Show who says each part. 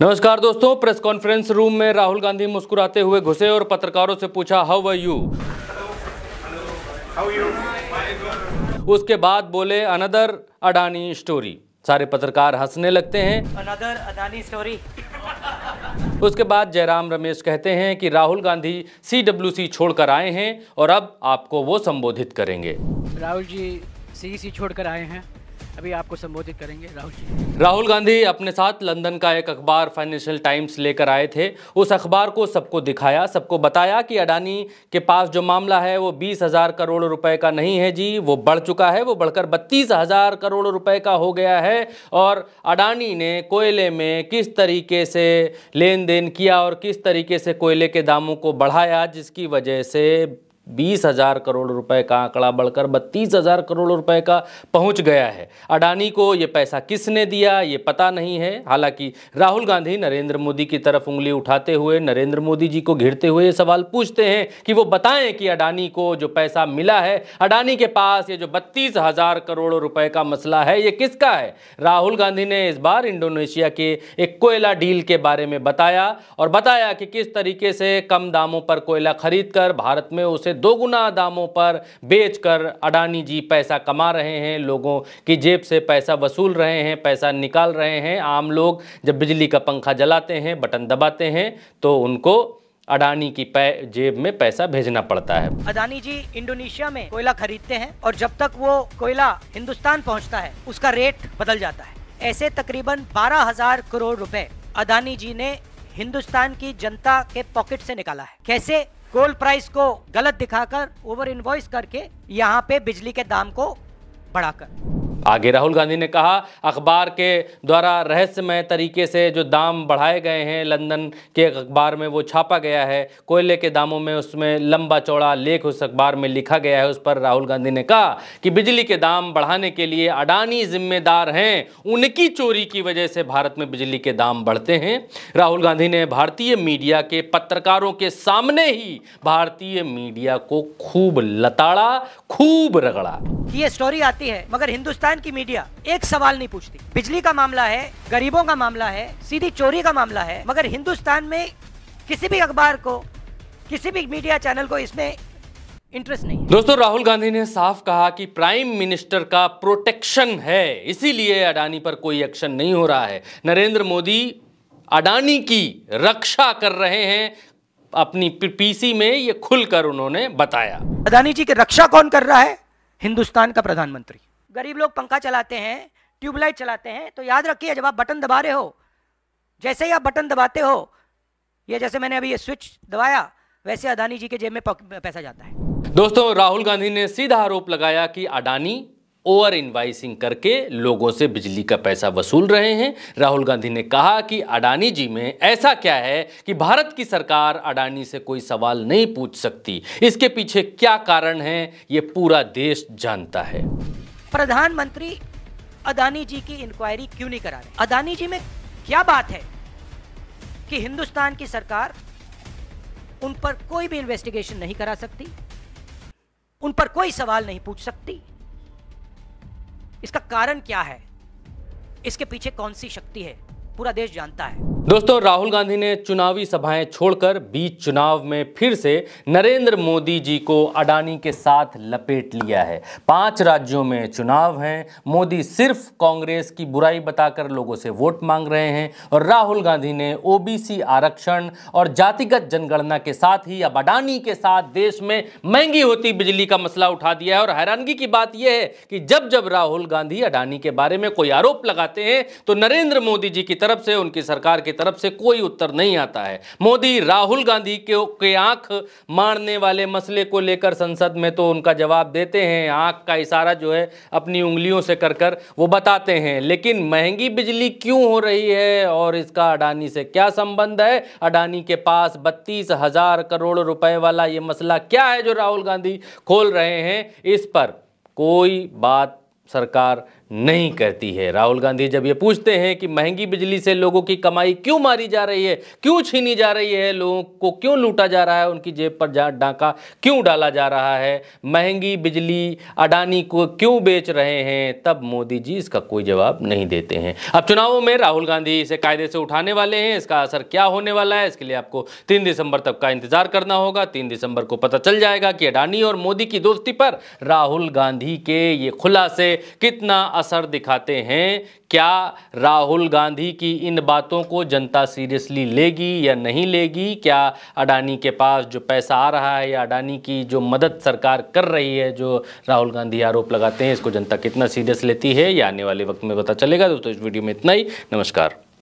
Speaker 1: नमस्कार दोस्तों, press conference room में राहुल गांधी मुस्कुराते हुए घुसे और पत्रकारों से पूछा हाउ आर यू। उसके बाद बोले अनदर अडानी स्टोरी। सारे पत्रकार हंसने लगते हैं।
Speaker 2: Another Adani story.
Speaker 1: उसके बाद जयराम रमेश कहते हैं कि राहुल गांधी CWC छोड़कर आए हैं और अब आपको वो संबोधित करेंगे।
Speaker 2: राहुल जी CEC छोड़कर आए हैं, अभी आपको संबोधित करेंगे राहुल जी।
Speaker 1: राहुल गांधी अपने साथ लंदन का एक अखबार फाइनेंशियल टाइम्स लेकर आए थे। उस अखबार को सबको दिखाया, सबको बताया कि अडानी के पास जो मामला है वो 20,000 करोड़ रुपए का नहीं है जी, वो बढ़ चुका है, वो बढ़कर 32,000 करोड़ रुपए का हो गया है। और अडानी ने कोयले में किस तरीके से लेन देन किया और किस तरीके से कोयले के दामों को बढ़ाया, जिसकी वजह से 20,000 करोड़ रुपए का आंकड़ा बढ़कर 32,000 करोड़ रुपए का पहुंच गया है। अडानी को ये पैसा किसने दिया ये पता नहीं है। हालांकि राहुल गांधी नरेंद्र मोदी की तरफ उंगली उठाते हुए नरेंद्र मोदी जी को घेरते हुए ये सवाल पूछते हैं कि वो बताएं कि अडानी को जो पैसा मिला है, अडानी के पास ये जो 32,000 करोड़ रुपए का मसला है, ये किसका है। राहुल गांधी ने इस बार इंडोनेशिया के एक कोयला डील के बारे में बताया और बताया कि किस तरीके से कम दामों पर कोयला खरीद कर भारत में उसे 2 गुना दामों पर बेचकर अडानी जी पैसा कमा रहे हैं, लोगों की जेब से पैसा वसूल रहे हैं, पैसा निकाल रहे हैं। आम लोग जब बिजली का पंखा जलाते हैं, बटन दबाते हैं, तो उनको अडानी की जेब में पैसा भेजना पड़ता है।
Speaker 2: अडानी जी इंडोनेशिया में कोयला खरीदते हैं और जब तक वो कोयला हिंदुस्तान पहुंचता है उसका रेट बदल जाता है। ऐसे तकरीबन 12,000 करोड़ रुपए अडानी जी ने हिंदुस्तान की जनता के पॉकेट से निकाला है। कैसे? गोल्ड प्राइस को गलत दिखाकर, ओवर इनवॉइस करके, यहाँ पे बिजली के दाम को बढ़ाकर।
Speaker 1: आगे राहुल गांधी ने कहा अखबार के द्वारा रहस्यमय तरीके से जो दाम बढ़ाए गए हैं, लंदन के अखबार में वो छापा गया है, कोयले के दामों में उसमें लंबा चौड़ा लेख उस अखबार में लिखा गया है। उस पर राहुल गांधी ने कहा कि बिजली के दाम बढ़ाने के लिए अडानी जिम्मेदार हैं, उनकी चोरी की वजह से भारत में बिजली के दाम बढ़ते हैं। राहुल गांधी ने भारतीय मीडिया के पत्रकारों के सामने ही भारतीय मीडिया को खूब लताड़ा, खूब रगड़ा।
Speaker 2: ये स्टोरी आती है मगर हिंदुस्तान की मीडिया एक सवाल नहीं पूछती। बिजली का मामला है, गरीबों का मामला है, सीधी चोरी का मामला है, मगर हिंदुस्तान में किसी भी अखबार को, किसी भी मीडिया चैनल को इसमें इंटरेस्ट नहीं है।
Speaker 1: दोस्तों, राहुल गांधी ने साफ कहा कि प्राइम मिनिस्टर का प्रोटेक्शन है, इसीलिए अडानी पर कोई एक्शन नहीं हो रहा है। नरेंद्र मोदी अडानी की रक्षा कर रहे हैं, अपनी पीसी में ये खुलकर उन्होंने बताया।
Speaker 2: अडानी जी की रक्षा कौन कर रहा है? हिंदुस्तान का प्रधानमंत्री। गरीब लोग पंखा चलाते हैं, ट्यूबलाइट चलाते हैं, तो याद रखिए जब आप बटन दबा रहे हो, जैसे ही आप बटन दबाते हो, ये जैसे मैंने अभी ये स्विच दबाया, वैसे अडानी जी के जेब में पैसा जाता है।
Speaker 1: दोस्तों, राहुल गांधी ने सीधा आरोप लगाया कि अडानी ओवर इनवाइसिंग करके लोगों से बिजली का पैसा वसूल रहे हैं। राहुल गांधी ने कहा कि अडानी जी में ऐसा क्या है कि भारत की सरकार अडानी से कोई सवाल नहीं पूछ सकती। इसके पीछे क्या कारण है ये पूरा देश जानता है।
Speaker 2: प्रधानमंत्री अडानी जी की इंक्वायरी क्यों नहीं करा रहे? अडानी जी में क्या बात है कि हिंदुस्तान की सरकार उन पर कोई भी इन्वेस्टिगेशन नहीं करा सकती, उन पर कोई सवाल नहीं पूछ सकती? इसका कारण क्या है? इसके पीछे कौन सी शक्ति है? पूरा देश जानता है।
Speaker 1: दोस्तों, राहुल गांधी ने चुनावी सभाएं छोड़कर बीच चुनाव में फिर से नरेंद्र मोदी जी को अडानी के साथ लपेट लिया है। 5 राज्यों में चुनाव हैं, मोदी सिर्फ कांग्रेस की बुराई बताकर लोगों से वोट मांग रहे हैं और राहुल गांधी ने ओबीसी आरक्षण और जातिगत जनगणना के साथ ही अब अडानी के साथ देश में महंगी होती बिजली का मसला उठा दिया है। और हैरानगी की बात यह है कि जब जब राहुल गांधी अडानी के बारे में कोई आरोप लगाते हैं तो नरेंद्र मोदी जी की तरफ से, उनकी सरकार की तरफ से कोई उत्तर नहीं आता है। मोदी राहुल गांधी के आंख मारने वाले मसले को लेकर संसद में तो उनका जवाब देते हैं, आंख का इशारा जो है अपनी उंगलियों से कर कर वो बताते हैं, लेकिन महंगी बिजली क्यों हो रही है और इसका अडानी से क्या संबंध है? अडानी के पास 32,000 करोड़ रुपए वाला ये मसला क्या है जो राहुल गांधी खोल रहे हैं? इस पर कोई बात सरकार नहीं करती है। राहुल गांधी जब ये पूछते हैं कि महंगी बिजली से लोगों की कमाई क्यों मारी जा रही है, क्यों छीनी जा रही है, लोगों को क्यों लूटा जा रहा है, उनकी जेब पर डाका क्यों डाला जा रहा है, महंगी बिजली अडानी को क्यों बेच रहे हैं, तब मोदी जी इसका कोई जवाब नहीं देते हैं। अब चुनावों में राहुल गांधी इसे कायदे से उठाने वाले हैं। इसका असर क्या होने वाला है, इसके लिए आपको 3 दिसंबर तक का इंतजार करना होगा। 3 दिसंबर को पता चल जाएगा कि अडानी और मोदी की दोस्ती पर राहुल गांधी के ये खुलासे कितना असर दिखाते हैं। क्या राहुल गांधी की इन बातों को जनता सीरियसली लेगी या नहीं लेगी? क्या अडानी के पास जो पैसा आ रहा है या अडानी की जो मदद सरकार कर रही है, जो राहुल गांधी आरोप लगाते हैं, इसको जनता कितना सीरियस लेती है, ये आने वाले वक्त में पता चलेगा। दोस्तों इस वीडियो में इतना ही। नमस्कार।